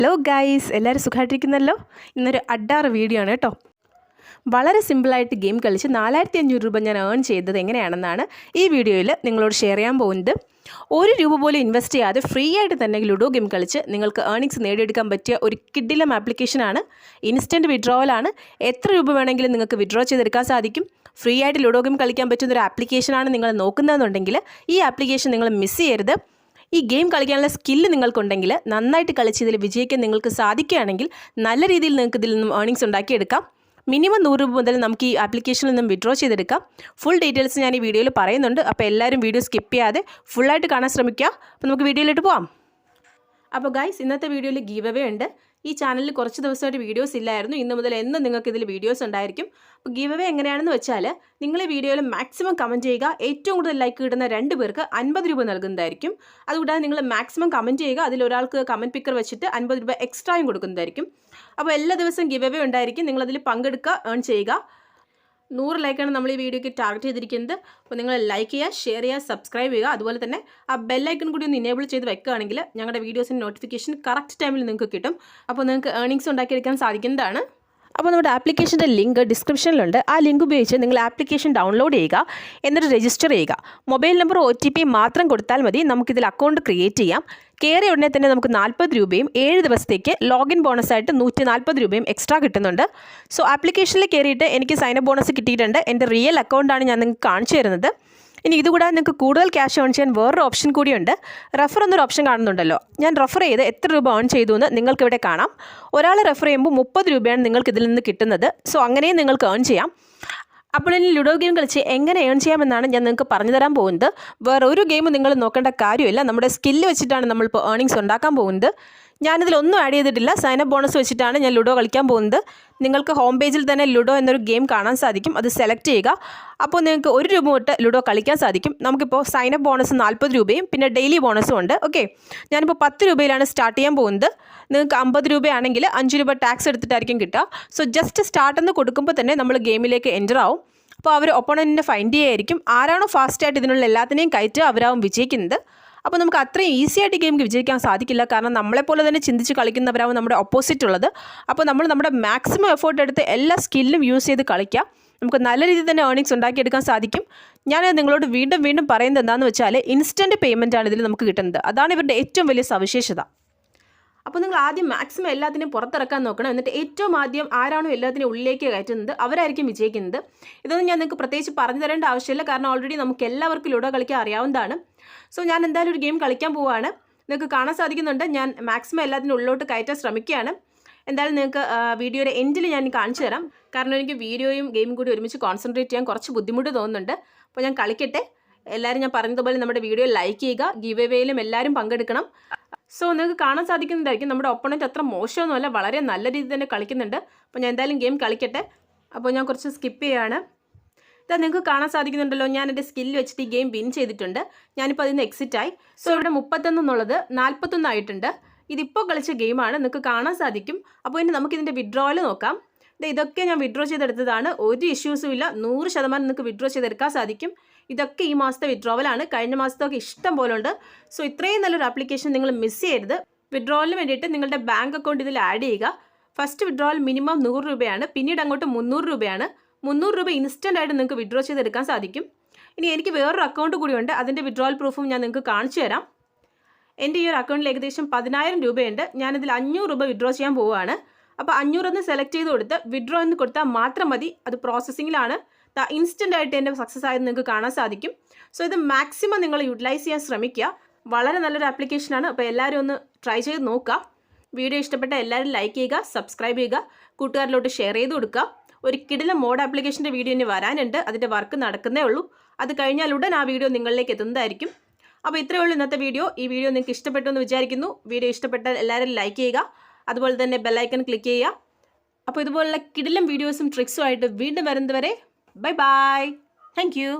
Hello guys, എല്ലാവരും സുഖമായിട്ടിരിക്കുന്നല്ലോ. ഇന്നൊരു അഡാറ് video ആണ് കേട്ടോ. വളരെ സിമ്പിളായിട്ട് ഗെയിം കളിച്ച് 4500 രൂപ ഞാൻ ഏൺ ചെയ്തത് എങ്ങനെയാണെന്നാണ് ഈ വീഡിയോയിൽ നിങ്ങളോട് ഷെയർ ചെയ്യാൻ പോകുന്നത്. ഒരു രൂപ പോലും ഇൻവെസ്റ്റ് ചെയ്യാതെ ഫ്രീ ആയിട്ട് തന്നെ ലുഡോ ഗെയിം കളിച്ച് നിങ്ങൾക്ക് ഏർണിങ്സ് നേടിയെടുക്കാൻ പറ്റിയ ഒരു കിഡിലം ആപ്ലിക്കേഷനാണ്. ഇൻസ്റ്റൻറ്റ് വിഡ്രോവലാണ്. എത്ര രൂപ വേണമെങ്കിലും നിങ്ങൾക്ക് വിഡ്രോ ചെയ്തെടുക്കാൻ സാധിക്കും. ഫ്രീ ആയിട്ട് ലുഡോ ഗെയിം കളിക്കാൻ പറ്റുന്ന ഒരു ആപ്ലിക്കേഷനാണ് നിങ്ങൾ നോക്കുന്നതെന്നുണ്ടെങ്കിൽ ഈ ആപ്ലിക്കേഷൻ നിങ്ങൾ മിസ് ചെയ്യരുത്. ഈ ഗെയിം കളിക്കാനുള്ള സ്കില്ല് നിങ്ങൾക്കുണ്ടെങ്കിൽ, നന്നായിട്ട് കളിച്ച് ഇതിൽ വിജയിക്കാൻ നിങ്ങൾക്ക് സാധിക്കുകയാണെങ്കിൽ നല്ല രീതിയിൽ നിങ്ങൾക്ക് ഇതിൽ നിന്നും ഏർണിങ്സ് ഉണ്ടാക്കിയെടുക്കാം. മിനിമം 100 രൂപ മുതൽ നമുക്ക് ഈ ആപ്ലിക്കേഷനിൽ നിന്നും വിഡ്രോ ചെയ്തെടുക്കാം. ഫുൾ ഡീറ്റെയിൽസ് ഞാൻ ഈ വീഡിയോയിൽ പറയുന്നുണ്ട്. അപ്പോൾ എല്ലാവരും വീഡിയോ സ്കിപ്പ് ചെയ്യാതെ ഫുള്ളായിട്ട് കാണാൻ ശ്രമിക്കുക. അപ്പോൾ നമുക്ക് വീഡിയോയിലോട്ട് പോകാം. അപ്പോൾ ഗൈസ്, ഇന്നത്തെ വീഡിയോയിൽ ഗീവ് അവേ ഉണ്ട്. ഈ ചാനലിൽ കുറച്ച് ദിവസമായിട്ട് വീഡിയോസ് ഇല്ലായിരുന്നു. ഇന്ന് മുതൽ എന്നും നിങ്ങൾക്ക് ഇതിൽ വീഡിയോസ് ഉണ്ടായിരിക്കും. അപ്പോൾ ഗീവ് അവേ എങ്ങനെയാണെന്ന് വെച്ചാൽ, നിങ്ങൾ ഈ വീഡിയോയിൽ മാക്സിമം കമൻറ്റ് ചെയ്യുക. ഏറ്റവും കൂടുതൽ ലൈക്ക് കിട്ടുന്ന 2 പേർക്ക് 50 രൂപ നൽകുന്നതായിരിക്കും. അതുകൂടാതെ നിങ്ങൾ മാക്സിമം കമൻറ്റ് ചെയ്യുക. അതിലൊരാൾക്ക് കമൻറ്റ് പിക്കർ വെച്ചിട്ട് 50 രൂപ എക്സ്ട്രായും കൊടുക്കുന്നതായിരിക്കും. അപ്പോൾ എല്ലാ ദിവസവും ഗീവ് അവേ ഉണ്ടായിരിക്കും. നിങ്ങളതിൽ പങ്കെടുക്കുക, ഏൺ ചെയ്യുക. 100 ലൈക്കാണ് നമ്മൾ ഈ വീഡിയോയ്ക്ക് ടാർഗറ്റ് ചെയ്തിരിക്കുന്നത്. അപ്പോൾ നിങ്ങൾ ലൈക്ക് ചെയ്യുക, ഷെയർ ചെയ്യുക, സബ്സ്ക്രൈബ് ചെയ്യുക. അതുപോലെ തന്നെ ആ ബെല്ലൈക്കൺ കൂടി ഒന്ന് ഇനേബിൾ ചെയ്ത് വെക്കുകയാണെങ്കിൽ ഞങ്ങളുടെ വീഡിയോസിൻ്റെ നോട്ടിഫിക്കേഷൻ കറക്റ്റ് ടൈമിൽ നിങ്ങൾക്ക് കിട്ടും. അപ്പോൾ നിങ്ങൾക്ക് ഏർണിങ്സ് ഉണ്ടാക്കിയെടുക്കാൻ സാധിക്കുന്നതാണ്. അപ്പോൾ നമ്മുടെ ആപ്ലിക്കേഷൻ്റെ ലിങ്ക് ഡിസ്ക്രിപ്ഷനിലുണ്ട്. ആ ലിങ്ക് ഉപയോഗിച്ച് നിങ്ങൾ ആപ്ലിക്കേഷൻ ഡൗൺലോഡ് ചെയ്യുക, എന്നിട്ട് രജിസ്റ്റർ ചെയ്യുക. മൊബൈൽ നമ്പർ OTP മാത്രം കൊടുത്താൽ മതി. നമുക്കിതിൽ അക്കൗണ്ട് ക്രിയേറ്റ് ചെയ്യാം. കയറിയ ഉടനെ തന്നെ നമുക്ക് 40 രൂപയും 7 ദിവസത്തേക്ക് ലോഗിൻ ബോണസായിട്ട് 140 രൂപയും എക്സ്ട്രാ കിട്ടുന്നുണ്ട്. സോ ആപ്ലിക്കേഷനിൽ കയറിയിട്ട് എനിക്ക് സൈനപ്പ് ബോണസ് കിട്ടിയിട്ടുണ്ട്. എൻ്റെ റിയൽ അക്കൗണ്ടാണ് ഞാൻ നിങ്ങൾക്ക് കാണിച്ചു തരുന്നത്. ഇനി ഇതുകൂടാതെ നിങ്ങൾക്ക് കൂടുതൽ ക്യാഷ് ഏൺ ചെയ്യാൻ വേറൊരു ഓപ്ഷൻ കൂടിയുണ്ട്. റെഫർ എന്നൊരു ഓപ്ഷൻ കാണുന്നുണ്ടല്ലോ. ഞാൻ റെഫർ ചെയ്ത് എത്ര രൂപ ഏൺ ചെയ്തു എന്ന് നിങ്ങൾക്കിവിടെ കാണാം. ഒരാൾ റെഫർ ചെയ്യുമ്പോൾ 30 രൂപയാണ് നിങ്ങൾക്ക് ഇതിൽ നിന്ന് കിട്ടുന്നത്. സോ അങ്ങനെയും നിങ്ങൾക്ക് ഏൺ ചെയ്യാം. അപ്പോൾ ഇനി ലുഡോ ഗെയിം കളിച്ച് എങ്ങനെ ഏൺ ചെയ്യാമെന്നാണ് ഞാൻ നിങ്ങൾക്ക് പറഞ്ഞു തരാൻ പോകുന്നത്. വേറെ ഒരു ഗെയിം നിങ്ങൾ നോക്കേണ്ട കാര്യമില്ല. നമ്മുടെ സ്കില്ല് വെച്ചിട്ടാണ് നമ്മളിപ്പോൾ ഏർണിങ്സ് ഉണ്ടാക്കാൻ പോകുന്നത്. ഞാനിതിലൊന്നും ആഡ് ചെയ്തിട്ടില്ല. സൈനപ്പ് ബോണസ് വെച്ചിട്ടാണ് ഞാൻ ലുഡോ കളിക്കാൻ പോകുന്നത്. നിങ്ങൾക്ക് ഹോം പേജിൽ തന്നെ ലുഡോ എന്നൊരു ഗെയിം കാണാൻ സാധിക്കും. അത് സെലക്ട് ചെയ്യുക. അപ്പോൾ നിങ്ങൾക്ക് 1 രൂപ തൊട്ട് ലുഡോ കളിക്കാൻ സാധിക്കും. നമുക്കിപ്പോൾ സൈനപ്പ് ബോണസ് 40 രൂപയും പിന്നെ ഡെയിലി ബോണസും ഉണ്ട്. ഓക്കെ, ഞാനിപ്പോൾ 10 രൂപയിലാണ് സ്റ്റാർട്ട് ചെയ്യാൻ പോകുന്നത്. നിങ്ങൾക്ക് 50 രൂപയാണെങ്കിൽ 5 രൂപ ടാക്സ് എടുത്തിട്ടായിരിക്കും കിട്ടുക. സോ ജസ്റ്റ് സ്റ്റാർട്ട് എന്ന് കൊടുക്കുമ്പോൾ തന്നെ നമ്മൾ ഗെയിമിലേക്ക് എൻ്റർ ആവും. അപ്പോൾ അവർ ഒപ്പോണൻറ്റിനെ ഫൈൻഡ് ചെയ്യായിരിക്കും. ആരാണോ ഫാസ്റ്റായിട്ട് ഇതിനുള്ള എല്ലാത്തിനെയും കയറ്റുക അവരാവും വിജയിക്കുന്നത്. അപ്പോൾ നമുക്ക് അത്രയും ഈസി ആയിട്ട് ഗെയിം വിജയിക്കാൻ സാധിക്കില്ല. കാരണം നമ്മളെപ്പോലെ തന്നെ ചിന്തിച്ച് കളിക്കുന്നവരാവും നമ്മുടെ ഓപ്പോസിറ്റ് ഉള്ളത്. അപ്പോൾ നമ്മൾ നമ്മുടെ മാക്സിമം എഫേർട്ട് എടുത്ത് എല്ലാ സ്കില്ലും യൂസ് ചെയ്ത് കളിക്കുക. നമുക്ക് നല്ല രീതിയിൽ തന്നെ ഏർണിങ്സ് ഉണ്ടാക്കിയെടുക്കാൻ സാധിക്കും. ഞാൻ നിങ്ങളോട് വീണ്ടും പറയുന്നത് എന്താണെന്ന് വെച്ചാൽ, ഇൻസ്റ്റൻറ്റ് പേയ്മെൻ്റ് ആണ് ഇതിൽ നമുക്ക് കിട്ടുന്നത്. അതാണ് ഇവരുടെ ഏറ്റവും വലിയ സവിശേഷത. അപ്പോൾ നിങ്ങൾ ആദ്യം മാക്സിമം എല്ലാത്തിനെയും പുറത്തിറക്കാൻ നോക്കണം. എന്നിട്ട് ഏറ്റവും ആദ്യം ആരാണോ എല്ലാത്തിനും ഉള്ളിലേക്ക് കയറ്റുന്നത് അവരായിരിക്കും വിജയിക്കുന്നത്. ഇതൊന്നും ഞാൻ നിങ്ങൾക്ക് പ്രത്യേകിച്ച് പറഞ്ഞു തരേണ്ട ആവശ്യമില്ല. കാരണം ഓൾറെഡി നമുക്ക് എല്ലാവർക്കും ലുഡോ കളിക്കാൻ അറിയാവുന്നതാണ്. സോ ഞാൻ എന്തായാലും ഒരു ഗെയിം കളിക്കാൻ പോവുകയാണ്. നിങ്ങൾക്ക് കാണാൻ സാധിക്കുന്നുണ്ട്. ഞാൻ മാക്സിമം എല്ലാത്തിനും ഉള്ളിലോട്ട് കയറ്റാൻ ശ്രമിക്കുകയാണ്. എന്തായാലും നിങ്ങൾക്ക് വീഡിയോയുടെ എൻഡിൽ ഞാൻ കാണിച്ചു തരാം. കാരണം എനിക്ക് വീഡിയോയും ഗെയിമും കൂടി ഒരുമിച്ച് കോൺസെൻട്രേറ്റ് ചെയ്യാൻ കുറച്ച് ബുദ്ധിമുട്ട് തോന്നുന്നുണ്ട്. അപ്പോൾ ഞാൻ കളിക്കട്ടെ. എല്ലാവരും ഞാൻ പറഞ്ഞതുപോലെ നമ്മുടെ വീഡിയോ ലൈക്ക് ചെയ്യുക. ഗീവ് അവേയിലും എല്ലാവരും പങ്കെടുക്കണം. സോ നിങ്ങൾക്ക് കാണാൻ സാധിക്കുന്നതായിരിക്കും നമ്മുടെ ഒപ്പണൻറ്റ് അത്ര മോശമൊന്നുമല്ല, വളരെ നല്ല രീതിയിൽ തന്നെ കളിക്കുന്നുണ്ട്. അപ്പോൾ ഞാൻ എന്തായാലും ഗെയിം കളിക്കട്ടെ. അപ്പോൾ ഞാൻ കുറച്ച് സ്കിപ്പ് ചെയ്യുകയാണ്. ഇതാ നിങ്ങൾക്ക് കാണാൻ സാധിക്കുന്നുണ്ടല്ലോ, ഞാൻ എൻ്റെ സ്കില്ല് വെച്ചിട്ട് ഈ ഗെയിം വിൻ ചെയ്തിട്ടുണ്ട്. ഞാനിപ്പോൾ അതിൽ നിന്ന് എക്സിറ്റായി. സോ ഇവിടെ 31 എന്നുള്ളത് 41 ആയിട്ടുണ്ട്. ഇതിപ്പോൾ കളിച്ച ഗെയിമാണ്, നിങ്ങൾക്ക് കാണാൻ സാധിക്കും. അപ്പോൾ ഇനി നമുക്കിതിൻ്റെ വിഡ്രോവൽ നോക്കാം. ഇതൊക്കെ ഞാൻ വിഡ്രോ ചെയ്തെടുത്തതാണ്. ഒരു ഇഷ്യൂസും ഇല്ല. 100% നിങ്ങൾക്ക് വിഡ്രോ ചെയ്തെടുക്കാൻ സാധിക്കും. ഇതൊക്കെ ഈ മാസത്തെ വിഡ്രോവലാണ്. കഴിഞ്ഞ മാസത്തൊക്കെ ഇഷ്ടം പോലെ ഉണ്ട്. സോ ഇത്രയും നല്ലൊരു ആപ്ലിക്കേഷൻ നിങ്ങൾ മിസ് ചെയ്യരുത്. വിഡ്രോവലിന് വേണ്ടിയിട്ട് നിങ്ങളുടെ ബാങ്ക് അക്കൗണ്ട് ഇതിൽ ആഡ് ചെയ്യുക. ഫസ്റ്റ് വിഡ്രോവൽ മിനിമം 100 രൂപയാണ്. പിന്നീട് അങ്ങോട്ട് 300 രൂപയാണ്. 300 രൂപ ഇൻസ്റ്റൻ്റ് ആയിട്ട് നിങ്ങൾക്ക് വിഡ്രോ ചെയ്തെടുക്കാൻ സാധിക്കും. ഇനി എനിക്ക് വേറൊരു അക്കൗണ്ട് കൂടിയുണ്ട്. അതിൻ്റെ വിഡ്രോവൽ പ്രൂഫും ഞാൻ നിങ്ങൾക്ക് കാണിച്ചു തരാം. എൻ്റെ ഈ ഒരു അക്കൗണ്ടിൽ ഏകദേശം 10,000 രൂപയുണ്ട്. ഞാനിതിൽ 500 രൂപ വിഡ്രോ ചെയ്യാൻ പോവുകയാണ്. അപ്പോൾ 500 എന്ന് സെലക്ട് ചെയ്ത് കൊടുത്ത് വിഡ്രോ എന്ന് കൊടുത്താൽ മാത്രം മതി. അത് പ്രോസസ്സിങ്ങിലാണ്. ഇൻസ്റ്റൻ്റ് ആയിട്ട് എൻ്റെ സക്സസ് ആയത് നിങ്ങൾക്ക് കാണാൻ സാധിക്കും. സോ ഇത് മാക്സിമം നിങ്ങൾ യൂട്ടിലൈസ് ചെയ്യാൻ ശ്രമിക്കുക. വളരെ നല്ലൊരു ആപ്ലിക്കേഷനാണ്. അപ്പോൾ എല്ലാവരും ഒന്ന് ട്രൈ ചെയ്ത് നോക്കുക. വീഡിയോ ഇഷ്ടപ്പെട്ട എല്ലാവരും ലൈക്ക് ചെയ്യുക, സബ്സ്ക്രൈബ് ചെയ്യുക, കൂട്ടുകാരിലോട്ട് ഷെയർ ചെയ്ത് കൊടുക്കുക. ഒരു കിടിലം മോഡ് ആപ്ലിക്കേഷൻ്റെ വീഡിയോ ഇനി വരാനുണ്ട്. അതിൻ്റെ വർക്ക് നടക്കുന്നേ ഉള്ളൂ. അത് കഴിഞ്ഞാൽ ഉടൻ ആ വീഡിയോ നിങ്ങളിലേക്ക് എത്തുന്നതായിരിക്കും. അപ്പോൾ ഇത്രയേ ഉള്ളൂ ഇന്നത്തെ വീഡിയോ. ഈ വീഡിയോ നിങ്ങൾക്ക് ഇഷ്ടപ്പെട്ടു എന്ന് വിചാരിക്കുന്നു. വീഡിയോ ഇഷ്ടപ്പെട്ടാൽ എല്ലാവരും ലൈക്ക് ചെയ്യുക. അതുപോലെ തന്നെ ബെല്ലൈക്കൺ ക്ലിക്ക് ചെയ്യുക. അപ്പോൾ ഇതുപോലുള്ള കിടിലം വീഡിയോസും ട്രിക്സും ആയിട്ട് വീണ്ടും വരുന്നതുവരെ ബൈ ബൈ. Thank you.